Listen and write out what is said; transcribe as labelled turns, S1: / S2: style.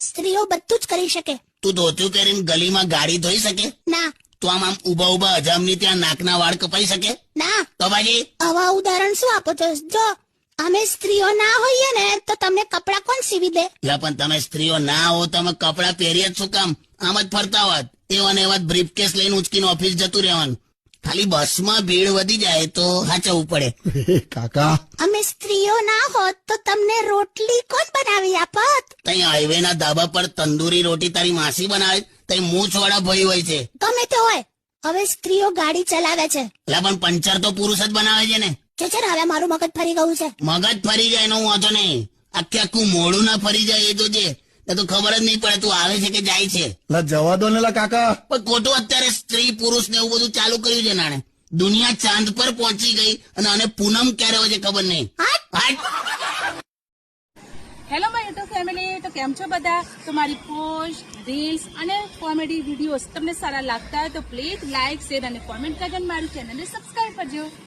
S1: સ્ત્રીઓ બધું જ કરી શકે.
S2: તું ધોતું કરીને ગલીમાં ગાડી ધોઈ શકે?
S1: ના.
S2: તો આમ ઉભા ઉભા હજામની ત્યાં નાકના વાળ કપાઈ શકે?
S1: ના.
S2: તો પછી
S1: આવા ઉદાહરણ શું આપો છો? જો અમે સ્ત્રીઓ ના હોઈએ ને તો તમને કપડા કોણ સીવી દે?
S2: લા પણ તમે સ્ત્રીઓ ના હો, તમે કપડા પહેરીએ જ શું કામ? આમ જ ફરતા હોત. એવા ને એવા બ્રીફકેસ લઈને ઉચકીને ઓફિસ જતું રહેવાનું. ખાલી બસમાં ભીડ વધી જાય તો હાચવવું પડે.
S3: કાકા
S1: અમે સ્ત્રીઓ ના હોત તો તમને રોટલી કોણ બનાવી આપત?
S2: તઈ હાઈવે ના ધાબા પર તંદૂરી રોટી તારી માસી બનાવે? તઈ મૂછ વાળા ભાઈ હોય છે.
S1: ગમે તે હોય, હવે સ્ત્રીઓ ગાડી ચલાવે છે.
S2: લા પણ પંચર તો પુરુષ જ બનાવે છે ને.
S1: છે ને, હવે મારું મગજ ફરી ગયું છે.
S2: મગજ ફરી જાય એનો હું વાંધો નહીં, આખું મોડું ના ફરી જાય એ તો છે. તો ખબર જ નહીં પડે તું આવે છે કે જાય છે.
S3: લા જવા દો ને લા કાકા.
S2: પણ ખોટું અત્યારે સ્ત્રી પુરુષ ને એવું બધું ચાલુ કર્યું છે નાણે. દુનિયા ચાંદ પર પહોંચી ગઈ અને પૂનમ ક્યારે હોય છે ખબર નહીં.
S4: હેલો માય યુટ્યુબ ફેમિલી, તો કેમ છો બધા? તો મારી પોસ્ટ, રીલ્સ અને કોમેડી વિડીયોઝ તમને સારા લાગતા હોય તો પ્લીઝ લાઇક, શેર અને કોમેન્ટ કરીને મારી ચેનલને સબસ્ક્રાઇબ કરજો.